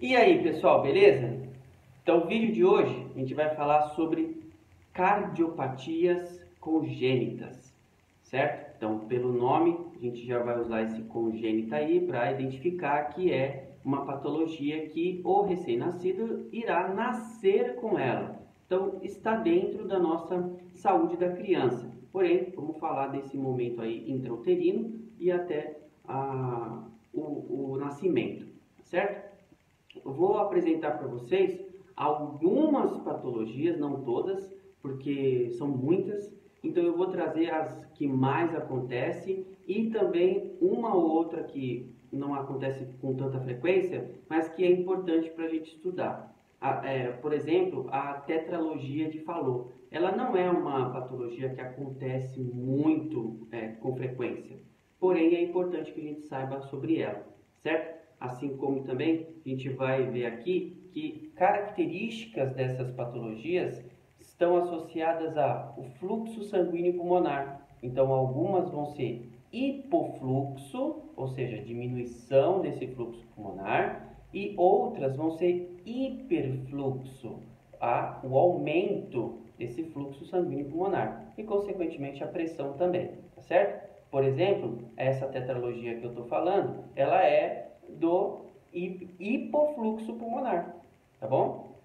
E aí, pessoal, beleza? Então, o vídeo de hoje a gente vai falar sobre cardiopatias congênitas, certo? Então, pelo nome, a gente já vai usar esse congênita aí para identificar que é uma patologia que o recém-nascido irá nascer com ela. Então, está dentro da nossa saúde da criança. Porém, vamos falar desse momento aí intrauterino e até o nascimento, certo? Eu vou apresentar para vocês algumas patologias, não todas, porque são muitas. Então eu vou trazer as que mais acontecem e também uma ou outra que não acontece com tanta frequência, mas que é importante para a gente estudar. Por exemplo, a tetralogia de Fallot. Ela não é uma patologia que acontece muito com frequência, porém é importante que a gente saiba sobre ela, certo? Assim como também a gente vai ver aqui que características dessas patologias estão associadas ao fluxo sanguíneo pulmonar. Então, algumas vão ser hipofluxo, ou seja, diminuição desse fluxo pulmonar, e outras vão ser hiperfluxo, o aumento desse fluxo sanguíneo pulmonar e, consequentemente, a pressão também, tá certo? Por exemplo, essa tetralogia que eu estou falando, ela é do hipofluxo pulmonar, tá bom?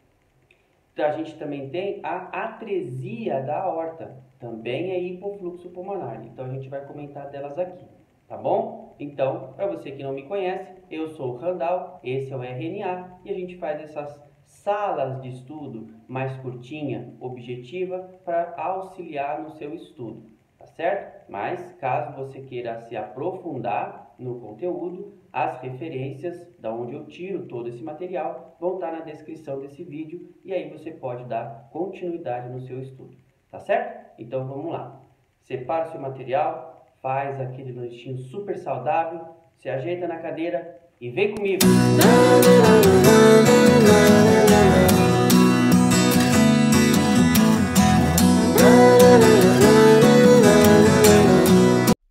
Então, a gente também tem a atresia da aorta, também é hipofluxo pulmonar, então a gente vai comentar delas aqui, tá bom? Então, para você que não me conhece, eu sou o Randall, esse é o RNA e a gente faz essas salas de estudo mais curtinha, objetiva, para auxiliar no seu estudo, tá certo? Mas, caso você queira se aprofundar no conteúdo, as referências da onde eu tiro todo esse material vão estar na descrição desse vídeo e aí você pode dar continuidade no seu estudo, tá certo? Então vamos lá. Separa o seu material, faz aquele lanchinho super saudável, se ajeita na cadeira e vem comigo!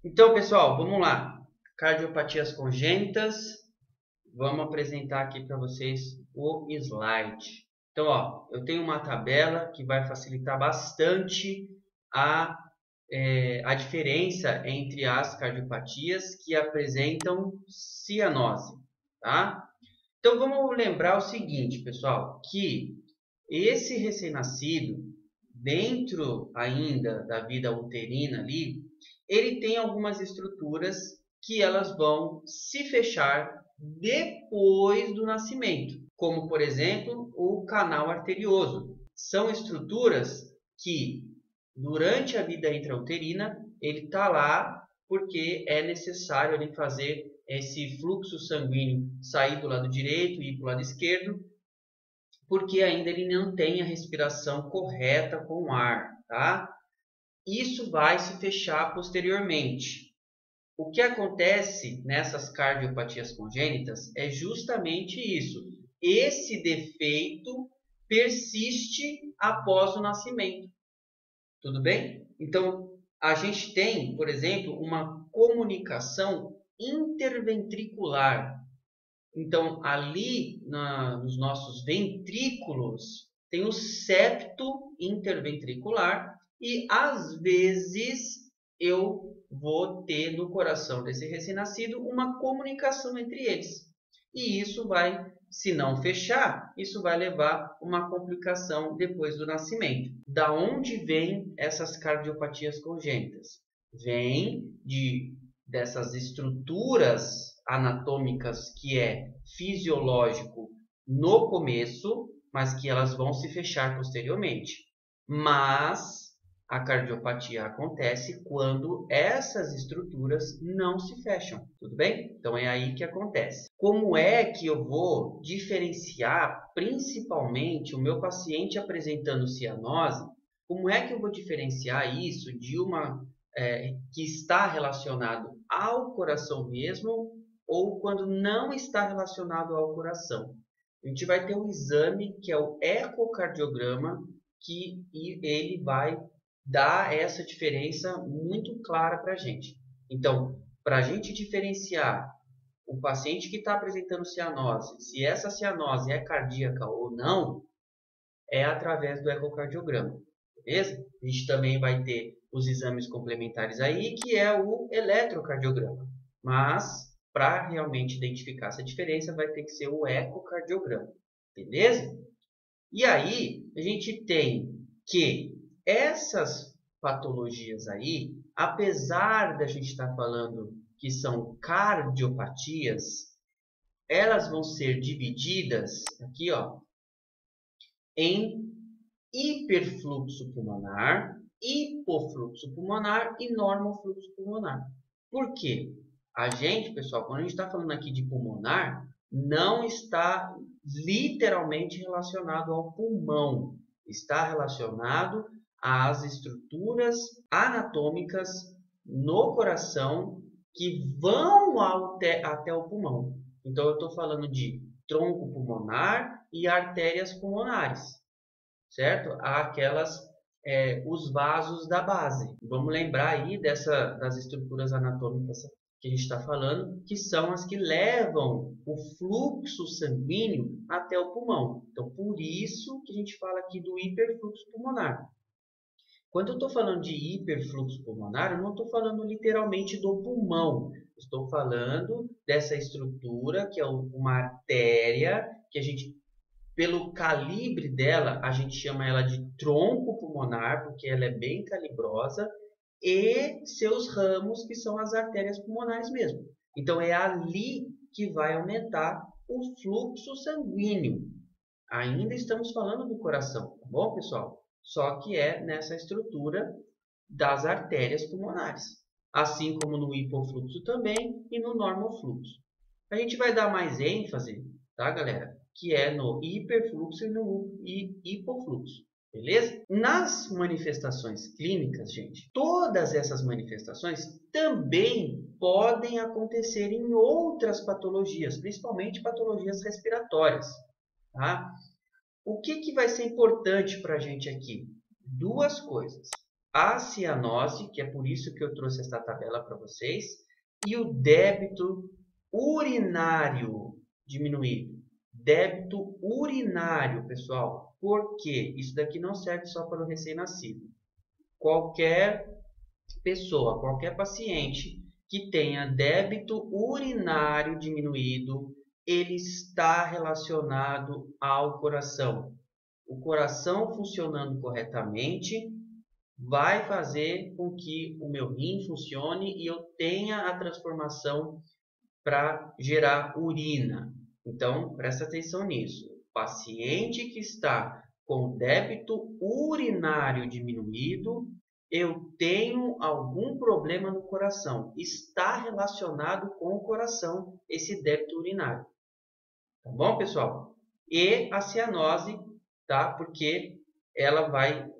Então, pessoal, vamos lá. Cardiopatias congênitas. Vamos apresentar aqui para vocês o slide. Então, ó, eu tenho uma tabela que vai facilitar bastante a diferença entre as cardiopatias que apresentam cianose, tá? Então, vamos lembrar o seguinte, pessoal, que esse recém-nascido, dentro ainda da vida uterina ali, ele tem algumas estruturas que elas vão se fechar depois do nascimento, como por exemplo o canal arterioso. São estruturas que durante a vida intrauterina ele está lá porque é necessário ele fazer esse fluxo sanguíneo sair do lado direito e ir para o lado esquerdo, porque ainda ele não tem a respiração correta com o ar, tá? Isso vai se fechar posteriormente. O que acontece nessas cardiopatias congênitas é justamente isso. Esse defeito persiste após o nascimento. Tudo bem? Então, a gente tem, por exemplo, uma comunicação interventricular. Então, ali nos nossos ventrículos tem o septo interventricular e, às vezes, eu vou ter no coração desse recém-nascido uma comunicação entre eles. E isso vai, se não fechar, isso vai levar uma complicação depois do nascimento. Da onde vêm essas cardiopatias congênitas? Vem dessas estruturas anatômicas que é fisiológico no começo, mas que elas vão se fechar posteriormente. Mas a cardiopatia acontece quando essas estruturas não se fecham, tudo bem? Então é aí que acontece. Como é que eu vou diferenciar, principalmente o meu paciente apresentando cianose, como é que eu vou diferenciar isso de uma que está relacionado ao coração mesmo ou quando não está relacionado ao coração? A gente vai ter um exame que é o ecocardiograma, que ele vai dar essa diferença muito clara para a gente. Então, para a gente diferenciar o paciente que está apresentando cianose, se essa cianose é cardíaca ou não, é através do ecocardiograma, beleza? A gente também vai ter os exames complementares aí, que é o eletrocardiograma. Mas, para realmente identificar essa diferença, vai ter que ser o ecocardiograma, beleza? E aí, a gente tem que essas patologias aí, apesar da gente estar falando que são cardiopatias, elas vão ser divididas aqui, ó, em hiperfluxo pulmonar, hipofluxo pulmonar e normofluxo pulmonar. Por quê? A gente, pessoal, quando a gente está falando aqui de pulmonar, não está literalmente relacionado ao pulmão. Está relacionado às estruturas anatômicas no coração que vão até o pulmão. Então, eu estou falando de tronco pulmonar e artérias pulmonares, certo? Os vasos da base. Vamos lembrar aí das estruturas anatômicas que a gente está falando, que são as que levam o fluxo sanguíneo até o pulmão. Então, por isso que a gente fala aqui do hiperfluxo pulmonar. Quando eu estou falando de hiperfluxo pulmonar, eu não estou falando literalmente do pulmão. Estou falando dessa estrutura que é uma artéria que a gente, pelo calibre dela, a gente chama ela de tronco pulmonar, porque ela é bem calibrosa, e seus ramos, que são as artérias pulmonares mesmo. Então, é ali que vai aumentar o fluxo sanguíneo. Ainda estamos falando do coração, tá bom, pessoal? Só que é nessa estrutura das artérias pulmonares, assim como no hipofluxo também e no normofluxo. A gente vai dar mais ênfase, tá, galera? Que é no hiperfluxo e no hipofluxo, beleza? Nas manifestações clínicas, gente, todas essas manifestações também podem acontecer em outras patologias, principalmente patologias respiratórias, tá? O que vai ser importante para a gente aqui? Duas coisas. A cianose, que é por isso que eu trouxe essa tabela para vocês, e o débito urinário diminuído. Débito urinário, pessoal. Por quê? Isso daqui não serve só para o recém-nascido. Qualquer pessoa, qualquer paciente que tenha débito urinário diminuído, ele está relacionado ao coração. O coração funcionando corretamente vai fazer com que o meu rim funcione e eu tenha a transformação para gerar urina. Então, presta atenção nisso. O paciente que está com débito urinário diminuído, eu tenho algum problema no coração. Está relacionado com o coração esse débito urinário. Tá bom, pessoal? E a cianose, tá? Porque ela vai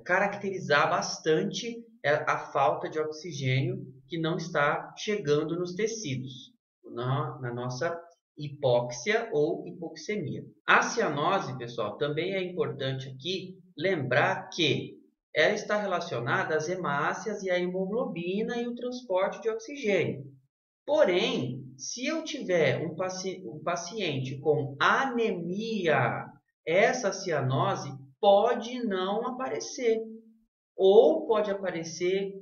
caracterizar bastante a falta de oxigênio que não está chegando nos tecidos, na nossa hipóxia ou hipoxemia. A cianose, pessoal, também é importante aqui lembrar que ela está relacionada às hemácias e à hemoglobina e o transporte de oxigênio. Porém, se eu tiver um paciente com anemia, essa cianose pode não aparecer. Ou pode aparecer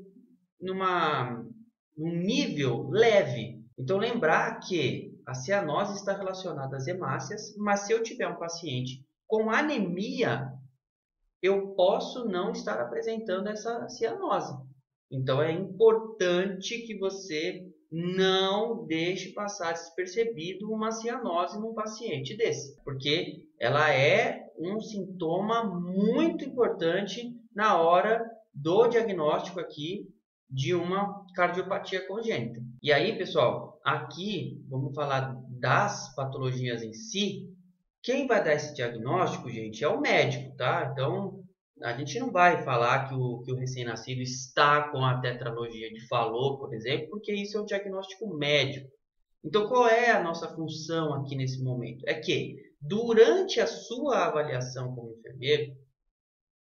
num nível leve. Então, lembrar que a cianose está relacionada às hemácias, mas se eu tiver um paciente com anemia, eu posso não estar apresentando essa cianose. Então, é importante que você não deixe passar despercebido uma cianose num paciente desse, porque ela é um sintoma muito importante na hora do diagnóstico aqui de uma cardiopatia congênita. E aí, pessoal, aqui vamos falar das patologias em si. Quem vai dar esse diagnóstico, gente, é o médico, tá? Então, a gente não vai falar que o recém-nascido está com a tetralogia de Fallot, por exemplo, porque isso é um diagnóstico médico. Então, qual é a nossa função aqui nesse momento? É que, durante a sua avaliação como enfermeiro,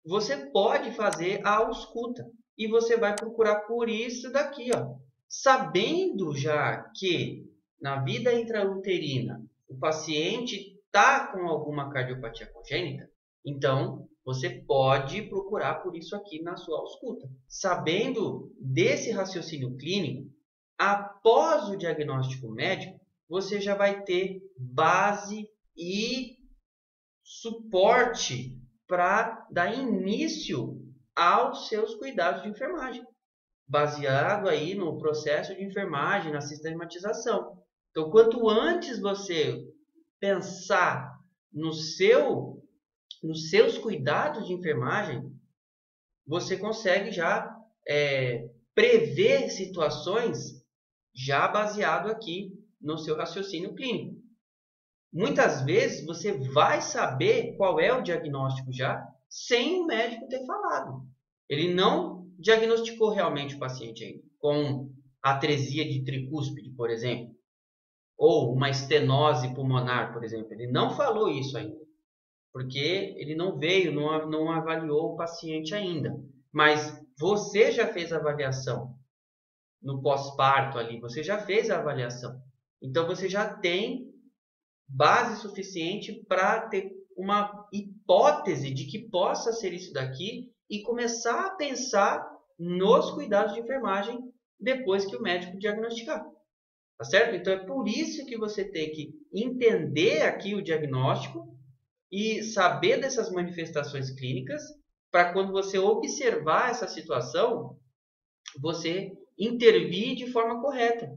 você pode fazer a ausculta. E você vai procurar por isso daqui, ó. Sabendo já que na vida intrauterina, o paciente está com alguma cardiopatia congênita, então você pode procurar por isso aqui na sua ausculta. Sabendo desse raciocínio clínico, após o diagnóstico médico, você já vai ter base e suporte para dar início aos seus cuidados de enfermagem, baseado aí no processo de enfermagem, na sistematização. Então, quanto antes você pensar nos seus cuidados de enfermagem, você consegue já prever situações já baseado aqui no seu raciocínio clínico. Muitas vezes você vai saber qual é o diagnóstico já sem o médico ter falado. Ele não diagnosticou realmente o paciente ainda com atresia de tricúspide, por exemplo, ou uma estenose pulmonar, por exemplo. Ele não falou isso ainda, porque ele não veio, não avaliou o paciente ainda. Mas você já fez a avaliação no pós-parto ali, você já fez a avaliação. Então você já tem base suficiente para ter uma hipótese de que possa ser isso daqui e começar a pensar nos cuidados de enfermagem depois que o médico diagnosticar. Tá certo? Então é por isso que você tem que entender aqui o diagnóstico e saber dessas manifestações clínicas para quando você observar essa situação, você intervir de forma correta.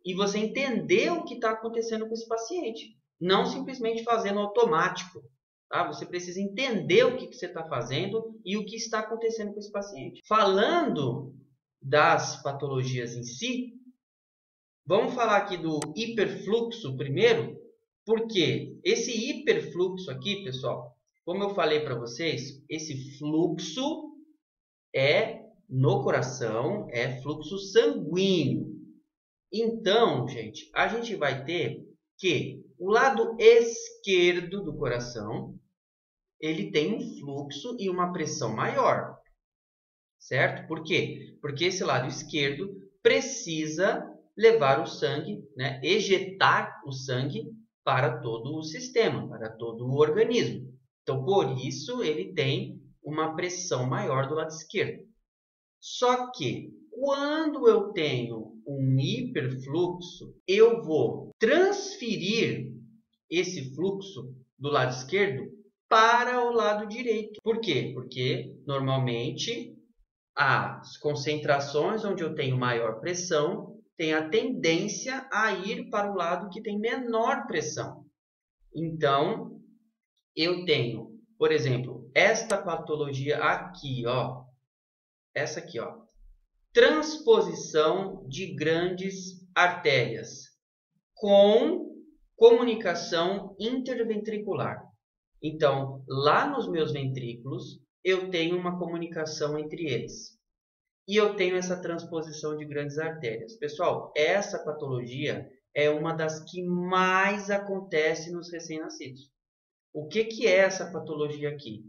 E você entender o que está acontecendo com esse paciente. Não simplesmente fazendo automático. Tá? Você precisa entender o que você está fazendo e o que está acontecendo com esse paciente. Falando das patologias em si, vamos falar aqui do hiperfluxo primeiro, porque esse hiperfluxo aqui, pessoal, como eu falei para vocês, esse fluxo é no coração, é fluxo sanguíneo. Então, gente, a gente vai ter que o lado esquerdo do coração, ele tem um fluxo e uma pressão maior, certo? Por quê? Porque esse lado esquerdo precisa levar o sangue, né, ejetar o sangue para todo o sistema, para todo o organismo. Então, por isso, ele tem uma pressão maior do lado esquerdo. Só que, quando eu tenho um hiperfluxo, eu vou transferir esse fluxo do lado esquerdo para o lado direito. Por quê? Porque, normalmente, as concentrações onde eu tenho maior pressão têm a tendência a ir para o lado que tem menor pressão. Então, eu tenho, por exemplo, esta patologia aqui, ó. Essa aqui, ó. Transposição de grandes artérias com comunicação interventricular. Então, lá nos meus ventrículos, eu tenho uma comunicação entre eles. E eu tenho essa transposição de grandes artérias. Pessoal, essa patologia é uma das que mais acontece nos recém-nascidos. O que é essa patologia aqui?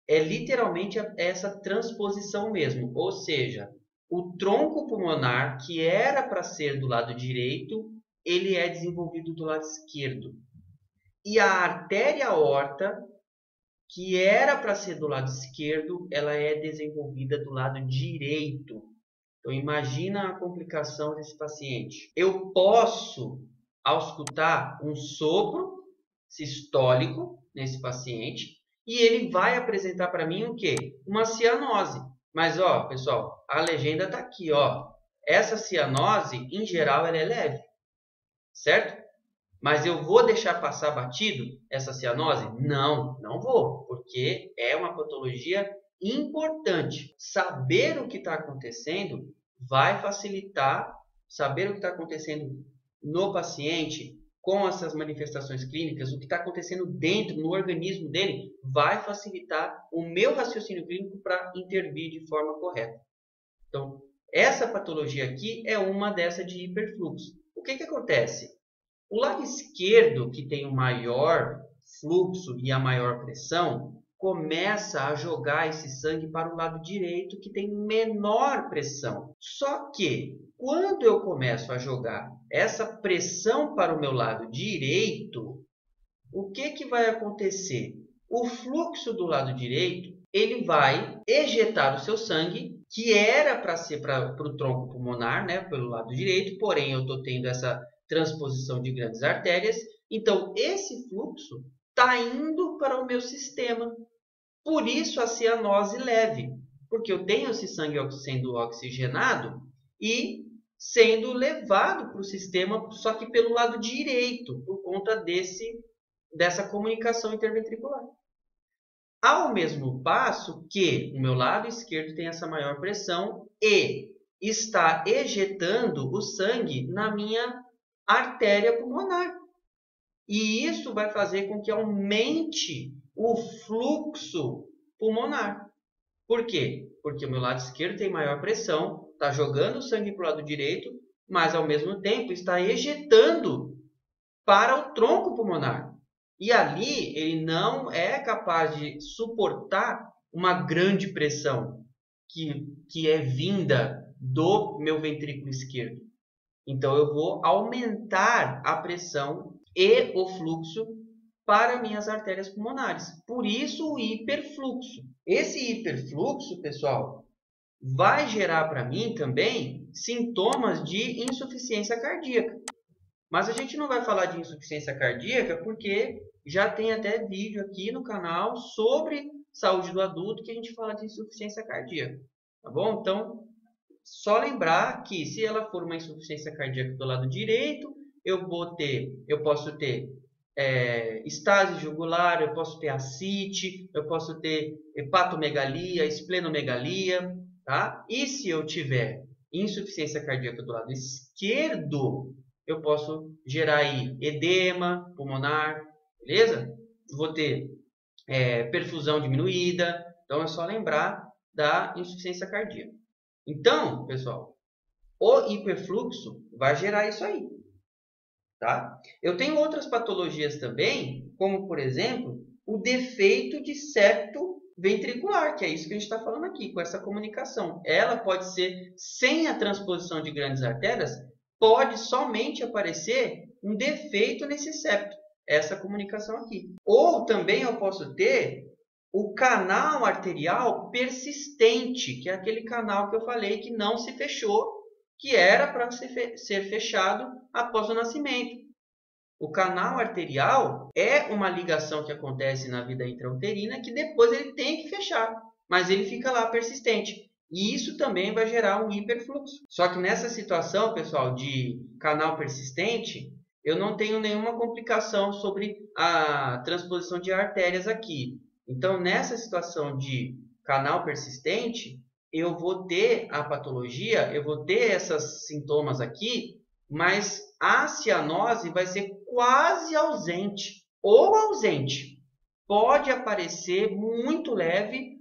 É literalmente essa transposição mesmo, ou seja, o tronco pulmonar, que era para ser do lado direito, ele é desenvolvido do lado esquerdo. E a artéria aorta, que era para ser do lado esquerdo, ela é desenvolvida do lado direito. Então, imagina a complicação desse paciente. Eu posso auscultar um sopro sistólico nesse paciente, e ele vai apresentar para mim o quê? Uma cianose. Mas, ó, pessoal, a legenda está aqui, ó. Essa cianose, em geral, ela é leve, certo? Mas eu vou deixar passar batido essa cianose? Não, não vou, porque é uma patologia importante. Saber o que está acontecendo vai facilitar, saber o que está acontecendo no paciente, com essas manifestações clínicas, o que está acontecendo dentro, no organismo dele, vai facilitar o meu raciocínio clínico para intervir de forma correta. Então, essa patologia aqui é uma dessa de hiperfluxo. O que acontece? O lado esquerdo, que tem o maior fluxo e a maior pressão, começa a jogar esse sangue para o lado direito, que tem menor pressão. Só que quando eu começo a jogar essa pressão para o meu lado direito, o que vai acontecer? O fluxo do lado direito, ele vai ejetar o seu sangue, que era para ser para o tronco pulmonar, né, pelo lado direito, porém eu estou tendo essa transposição de grandes artérias, então esse fluxo está indo para o meu sistema. Por isso a cianose leve, porque eu tenho esse sangue sendo oxigenado e sendo levado para o sistema, só que pelo lado direito, por conta dessa comunicação interventricular. Ao mesmo passo que o meu lado esquerdo tem essa maior pressão e está ejetando o sangue na minha artéria pulmonar. E isso vai fazer com que aumente o fluxo pulmonar. Por quê? Porque o meu lado esquerdo tem maior pressão, está jogando o sangue para o lado direito, mas ao mesmo tempo está ejetando para o tronco pulmonar. E ali ele não é capaz de suportar uma grande pressão que é vinda do meu ventrículo esquerdo. Então eu vou aumentar a pressão e o fluxo para minhas artérias pulmonares. Por isso o hiperfluxo. Esse hiperfluxo, pessoal, vai gerar para mim também sintomas de insuficiência cardíaca. Mas a gente não vai falar de insuficiência cardíaca porque já tem até vídeo aqui no canal sobre saúde do adulto que a gente fala de insuficiência cardíaca, tá bom? Então, só lembrar que se ela for uma insuficiência cardíaca do lado direito, eu posso ter estase jugular, eu posso ter ascite, eu posso ter hepatomegalia, esplenomegalia, tá? E se eu tiver insuficiência cardíaca do lado esquerdo, eu posso gerar aí edema pulmonar, beleza? Vou ter perfusão diminuída, então é só lembrar da insuficiência cardíaca. Então, pessoal, o hiperfluxo vai gerar isso aí, tá? Eu tenho outras patologias também, como por exemplo, o defeito de septo ventricular, que é isso que a gente está falando aqui, com essa comunicação. Ela pode ser sem a transposição de grandes artérias, pode somente aparecer um defeito nesse septo, essa comunicação aqui. Ou também eu posso ter o canal arterial persistente, que é aquele canal que eu falei que não se fechou, que era para ser fechado após o nascimento. O canal arterial é uma ligação que acontece na vida intrauterina que depois ele tem que fechar, mas ele fica lá persistente. E isso também vai gerar um hiperfluxo. Só que nessa situação, pessoal, de canal persistente, eu não tenho nenhuma complicação sobre a transposição de artérias aqui. Então, nessa situação de canal persistente, eu vou ter a patologia, eu vou ter esses sintomas aqui, mas a cianose vai ser quase ausente ou ausente. Pode aparecer muito leve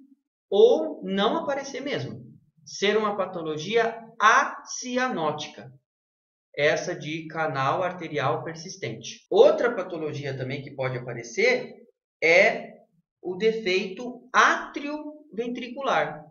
ou não aparecer mesmo. Ser uma patologia acianótica. Essa de canal arterial persistente. Outra patologia também que pode aparecer é o defeito átrio-ventricular.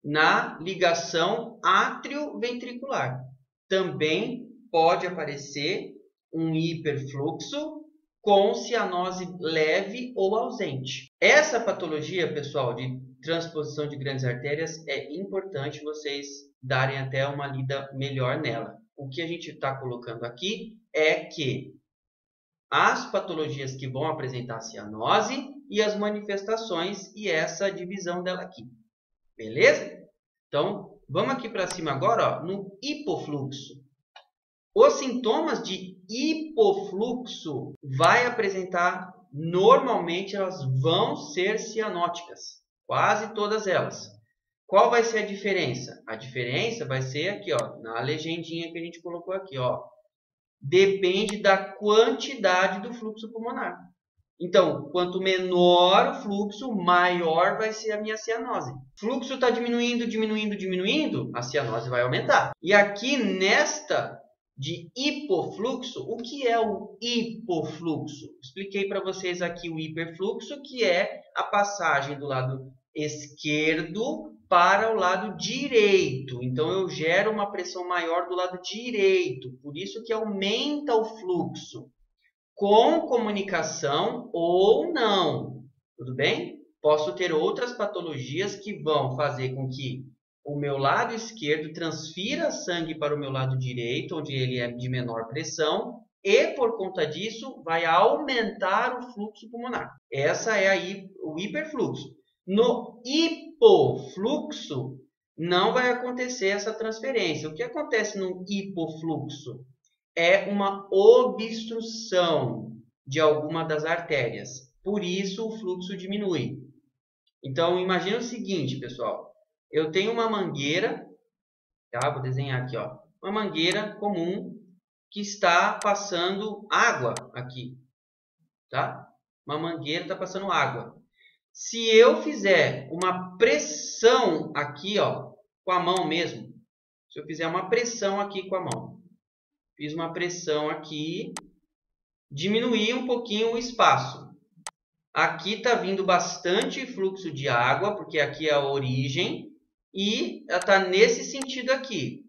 Na ligação átrio-ventricular. Também pode aparecer um hiperfluxo com cianose leve ou ausente. Essa patologia, pessoal, de transposição de grandes artérias, é importante vocês darem até uma lida melhor nela. O que a gente está colocando aqui é que as patologias que vão apresentar cianose e as manifestações e essa divisão dela aqui. Beleza? Então, vamos aqui para cima agora, ó, no hipofluxo. Os sintomas de hipofluxo vai apresentar, normalmente elas vão ser cianóticas, quase todas elas. Qual vai ser a diferença? A diferença vai ser aqui, ó, na legendinha que a gente colocou aqui, ó. Depende da quantidade do fluxo pulmonar. Então, quanto menor o fluxo, maior vai ser a minha cianose. O fluxo está diminuindo, diminuindo, diminuindo, a cianose vai aumentar. E aqui nesta de hipofluxo, o que é o hipofluxo? Expliquei para vocês aqui o hiperfluxo, que é a passagem do lado esquerdo para o lado direito. Então, eu gero uma pressão maior do lado direito. Por isso que aumenta o fluxo. Com comunicação ou não. Tudo bem? Posso ter outras patologias que vão fazer com que o meu lado esquerdo transfira sangue para o meu lado direito, onde ele é de menor pressão, e por conta disso vai aumentar o fluxo pulmonar. Essa é aí o hiperfluxo. No hipofluxo não vai acontecer essa transferência. O que acontece no hipofluxo? É uma obstrução de alguma das artérias. Por isso, o fluxo diminui. Então, imagine o seguinte, pessoal. Eu tenho uma mangueira, tá? Vou desenhar aqui, ó. Uma mangueira comum que está passando água aqui, tá? Uma mangueira está passando água. Se eu fizer uma pressão aqui, ó, com a mão mesmo, se eu fizer uma pressão aqui com a mão, fiz uma pressão aqui, diminuí um pouquinho o espaço. Aqui está vindo bastante fluxo de água, porque aqui é a origem, e está nesse sentido aqui.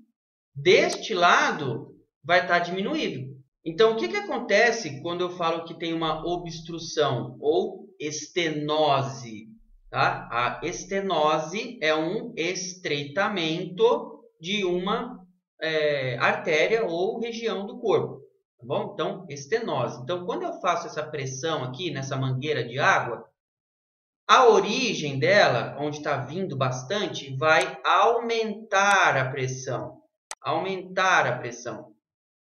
Deste lado, vai estar diminuído. Então, o que acontece quando eu falo que tem uma obstrução ou estenose? Tá? A estenose é um estreitamento de uma artéria ou região do corpo, tá bom? Então, estenose. Então, quando eu faço essa pressão aqui nessa mangueira de água, a origem dela, onde está vindo bastante, vai aumentar a pressão. Aumentar a pressão.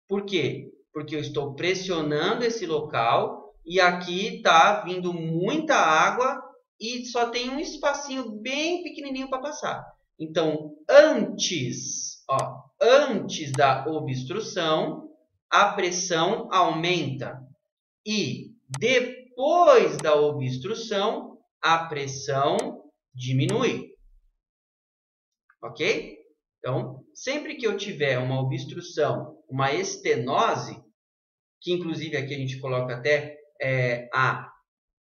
Por quê? Porque eu estou pressionando esse local e aqui está vindo muita água e só tem um espacinho bem pequenininho para passar. Então, antes da obstrução, a pressão aumenta. E depois da obstrução, a pressão diminui. Ok? Então, sempre que eu tiver uma obstrução, uma estenose, que inclusive aqui a gente coloca até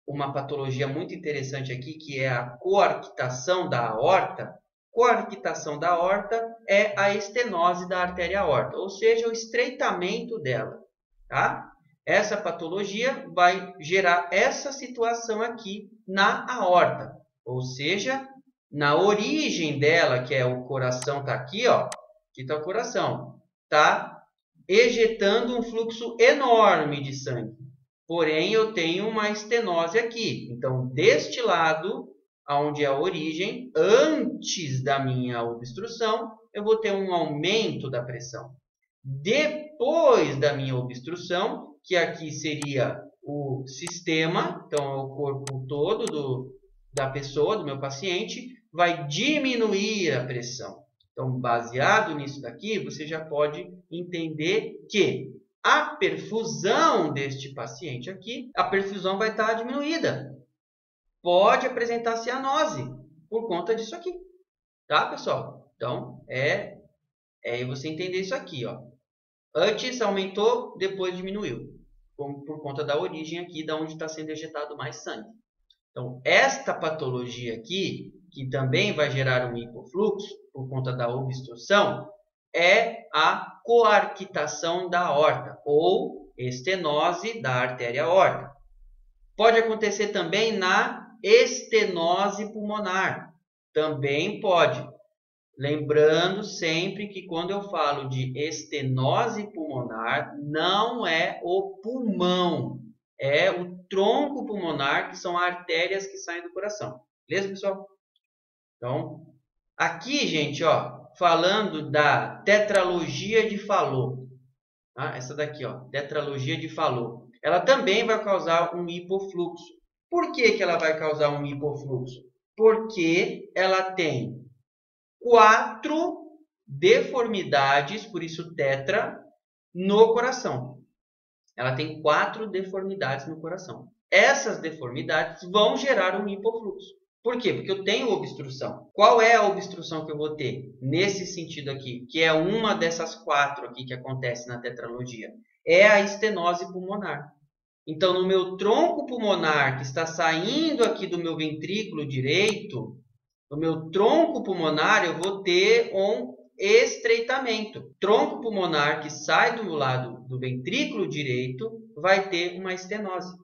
uma patologia muito interessante aqui, que é a coarctação da aorta. Coarctação da aorta é a estenose da artéria aorta, ou seja, o estreitamento dela. Tá? Essa patologia vai gerar essa situação aqui na aorta, ou seja, na origem dela, que é o coração, está aqui, ó, aqui está o coração, está ejetando um fluxo enorme de sangue. Porém, eu tenho uma estenose aqui. Então, deste lado, onde é a origem, antes da minha obstrução, eu vou ter um aumento da pressão. Depois da minha obstrução, que aqui seria o sistema, então é o corpo todo da pessoa, do meu paciente, vai diminuir a pressão. Então, baseado nisso daqui, você já pode entender que a perfusão deste paciente aqui, a perfusão vai estar diminuída. Pode apresentar cianose por conta disso aqui. Tá, pessoal? Então, é você entender isso aqui, ó. Antes aumentou, depois diminuiu. Por conta da origem aqui, da onde está sendo ejetado mais sangue. Então, esta patologia aqui, que também vai gerar um hipofluxo, por conta da obstrução, é a coarctação da aorta, ou estenose da artéria aorta. Pode acontecer também na estenose pulmonar. Também pode. Lembrando sempre que quando eu falo de estenose pulmonar, não é o pulmão, é o tronco pulmonar, que são artérias que saem do coração. Beleza, pessoal? Então, aqui, gente, ó, falando da tetralogia de Fallot, tá? Essa daqui, ó, tetralogia de Fallot, ela também vai causar um hipofluxo. Por que ela vai causar um hipofluxo? Porque ela tem 4 deformidades, por isso tetra, no coração. Ela tem 4 deformidades no coração. Essas deformidades vão gerar um hipofluxo. Por quê? Porque eu tenho obstrução. Qual é a obstrução que eu vou ter? Nesse sentido aqui, que é uma dessas 4 aqui que acontece na tetralogia. É a estenose pulmonar. Então, no meu tronco pulmonar, que está saindo aqui do meu ventrículo direito, no meu tronco pulmonar, eu vou ter um estreitamento. Tronco pulmonar que sai do lado do ventrículo direito vai ter uma estenose.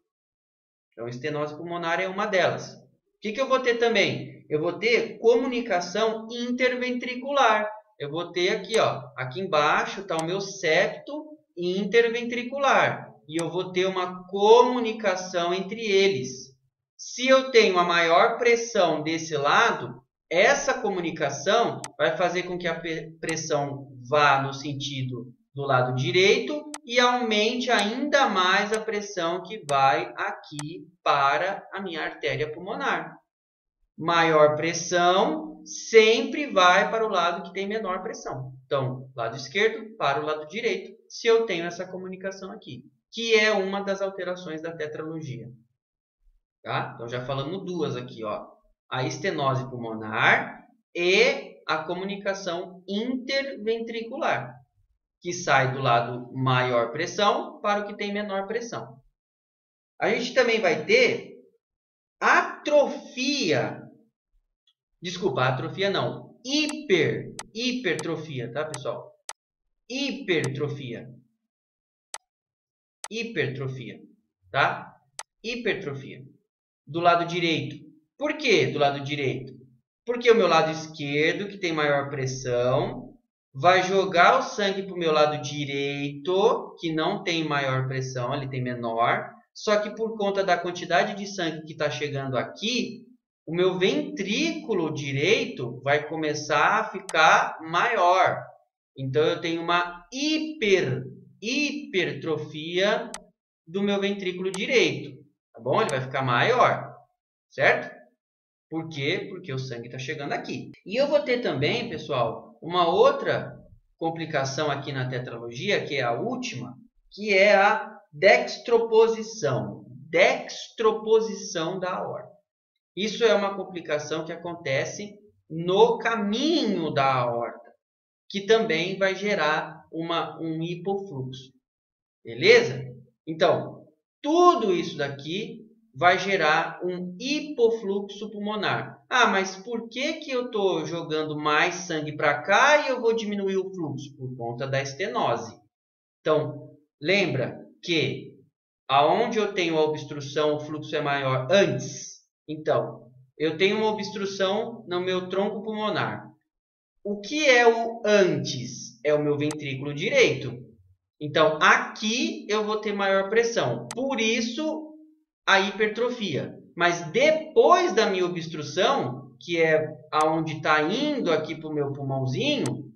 Então, estenose pulmonar é uma delas. O que eu vou ter também? Eu vou ter comunicação interventricular. Eu vou ter aqui, ó, aqui embaixo está o meu septo interventricular. E eu vou ter uma comunicação entre eles. Se eu tenho a maior pressão desse lado, essa comunicação vai fazer com que a pressão vá no sentido do lado direito e aumente ainda mais a pressão que vai aqui para a minha artéria pulmonar. Maior pressão sempre vai para o lado que tem menor pressão. Então, lado esquerdo para o lado direito, se eu tenho essa comunicação aqui, que é uma das alterações da tetralogia. Tá? Então, já falamos duas aqui, ó. A estenose pulmonar e a comunicação interventricular, que sai do lado maior pressão para o que tem menor pressão. A gente também vai ter atrofia. Desculpa, atrofia não. Hipertrofia, tá, pessoal? Hipertrofia, tá? Hipertrofia. Do lado direito. Por que do lado direito? Porque o meu lado esquerdo, que tem maior pressão, vai jogar o sangue para o meu lado direito, que não tem maior pressão, ele tem menor. Só que por conta da quantidade de sangue que está chegando aqui, o meu ventrículo direito vai começar a ficar maior. Então, eu tenho uma hipertrofia do meu ventrículo direito. Tá bom? Ele vai ficar maior, certo? Por quê? Porque o sangue está chegando aqui. E eu vou ter também, pessoal, uma outra complicação aqui na tetralogia, que é a última, que é a dextroposição. Dextroposição da aorta. Isso é uma complicação que acontece no caminho da aorta, que também vai gerar um hipofluxo. Beleza? Então, tudo isso daqui vai gerar um hipofluxo pulmonar. Ah, mas por que eu estou jogando mais sangue para cá e eu vou diminuir o fluxo? Por conta da estenose. Então, lembra que aonde eu tenho a obstrução, o fluxo é maior antes. Então, eu tenho uma obstrução no meu tronco pulmonar. O que é o antes? É o meu ventrículo direito. Então, aqui eu vou ter maior pressão. Por isso, a hipertrofia. Mas depois da minha obstrução, que é aonde está indo aqui para o meu pulmãozinho,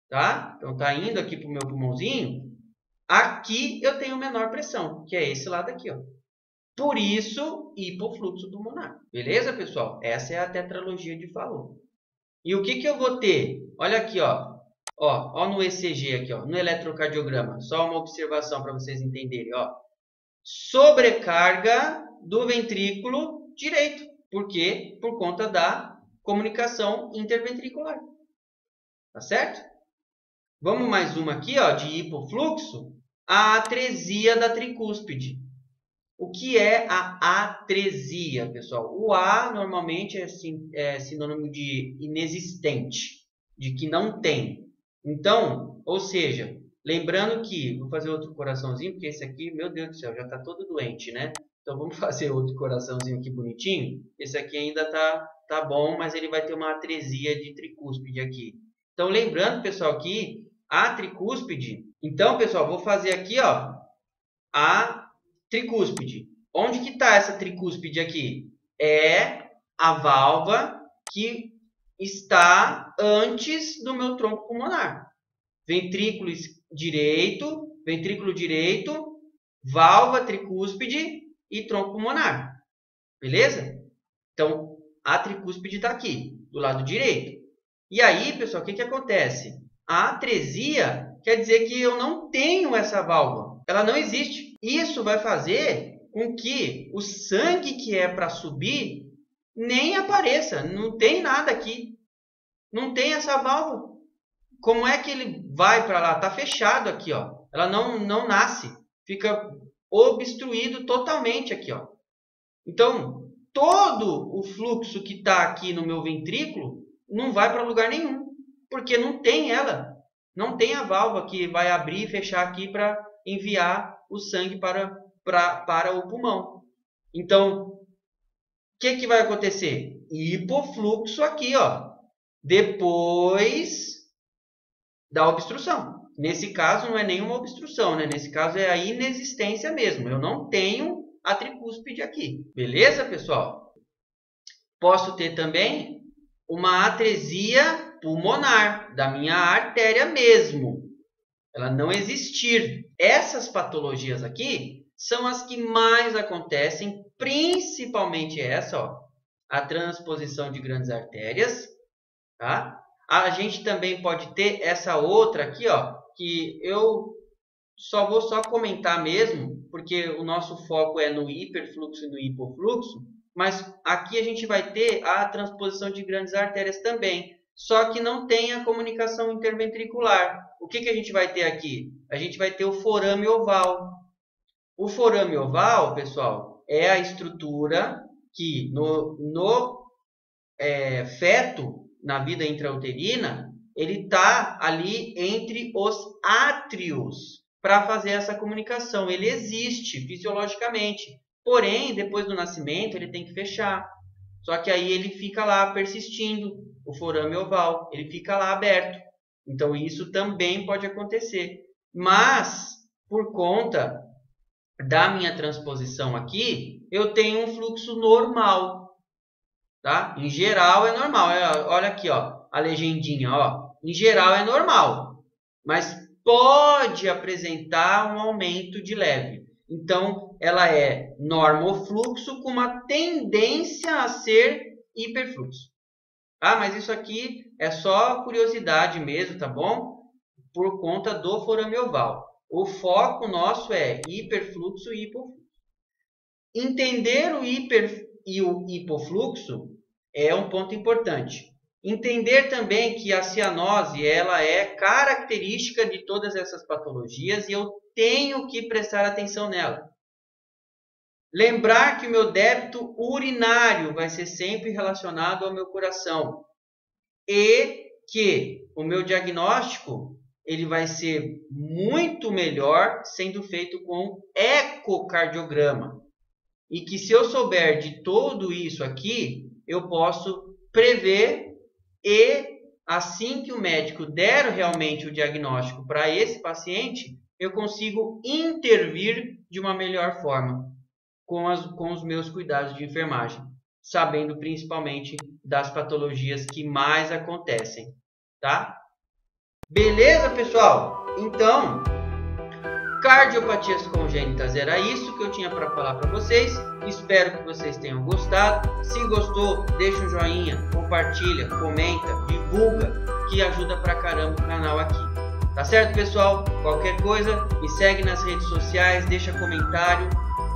tá? Então, está indo aqui para o meu pulmãozinho. Aqui eu tenho menor pressão, que é esse lado aqui, ó. Por isso, hipofluxo pulmonar. Beleza, pessoal? Essa é a tetralogia de Fallot. E o que eu vou ter? Olha aqui, ó. Ó no ECG aqui, ó, no eletrocardiograma. Só uma observação para vocês entenderem, ó. Sobrecarga do ventrículo direito. Por quê? Por conta da comunicação interventricular. Tá certo? Vamos mais uma aqui, ó, de hipofluxo. A atresia da tricúspide. O que é a atresia, pessoal? O A normalmente é sinônimo de inexistente, de que não tem. Então, ou seja, lembrando que, vou fazer outro coraçãozinho, porque esse aqui, meu Deus do céu, já está todo doente, né? Então, vamos fazer outro coraçãozinho aqui bonitinho. Esse aqui ainda tá bom, mas ele vai ter uma atresia de tricúspide aqui. Então, lembrando, pessoal, que a tricúspide... Então, pessoal, vou fazer aqui, ó, a tricúspide. Onde que está essa tricúspide aqui? É a válvula que está antes do meu tronco pulmonar. Ventrículo direito, válvula tricúspide e tronco pulmonar. Beleza? Então, a tricúspide está aqui, do lado direito. E aí, pessoal, o que acontece? A atresia quer dizer que eu não tenho essa válvula. Ela não existe. Isso vai fazer com que o sangue que é para subir nem apareça. Não tem nada aqui. Não tem essa válvula. Como é que ele vai para lá? Está fechado aqui, ó. Ela não nasce. Fica obstruído totalmente aqui, ó. Então, todo o fluxo que está aqui no meu ventrículo não vai para lugar nenhum, porque não tem ela. Não tem a válvula que vai abrir e fechar aqui para enviar o sangue para o pulmão. Então, o que vai acontecer? Hipofluxo aqui, ó, depois da obstrução. Nesse caso, não é nenhuma obstrução, né? Nesse caso, é a inexistência mesmo. Eu não tenho a tricúspide aqui. Beleza, pessoal? Posso ter também uma atresia pulmonar da minha artéria mesmo. Ela não existir. Essas patologias aqui são as que mais acontecem, principalmente essa, ó, a transposição de grandes artérias, tá? A gente também pode ter essa outra aqui, ó, que eu vou comentar mesmo, porque o nosso foco é no hiperfluxo e no hipofluxo, mas aqui a gente vai ter a transposição de grandes artérias também, só que não tem a comunicação interventricular. O que a gente vai ter aqui? A gente vai ter o forame oval. O forame oval, pessoal, é a estrutura que no feto, na vida intrauterina, ele está ali entre os átrios para fazer essa comunicação. Ele existe fisiologicamente, porém, depois do nascimento, ele tem que fechar. Só que aí ele fica lá persistindo, o forame oval, ele fica lá aberto. Então, isso também pode acontecer. Mas, por conta da minha transposição aqui, eu tenho um fluxo normal. Tá? Em geral é normal. Olha aqui, ó, a legendinha. Ó. Em geral é normal, mas pode apresentar um aumento de leve. Então, ela é normofluxo com uma tendência a ser hiperfluxo. Tá? Mas isso aqui é só curiosidade mesmo, tá bom? Por conta do forame oval. O foco nosso é hiperfluxo e hipofluxo. Entender o hiper e o hipofluxo é um ponto importante. Entender também que a cianose ela é característica de todas essas patologias e eu tenho que prestar atenção nela. Lembrar que o meu débito urinário vai ser sempre relacionado ao meu coração e que o meu diagnóstico ele vai ser muito melhor sendo feito com ecocardiograma. E que se eu souber de tudo isso aqui, eu posso prever e assim que o médico der realmente o diagnóstico para esse paciente, eu consigo intervir de uma melhor forma com os meus cuidados de enfermagem, sabendo principalmente das patologias que mais acontecem, tá? Beleza, pessoal? Então, cardiopatias congênitas era isso que eu tinha para falar para vocês. Espero que vocês tenham gostado. Se gostou, deixa um joinha, compartilha, comenta, divulga, que ajuda pra caramba o canal aqui. Tá certo, pessoal? Qualquer coisa, me segue nas redes sociais, deixa comentário,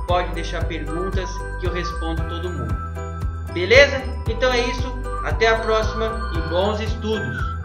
pode deixar perguntas que eu respondo todo mundo. Beleza? Então é isso. Até a próxima e bons estudos!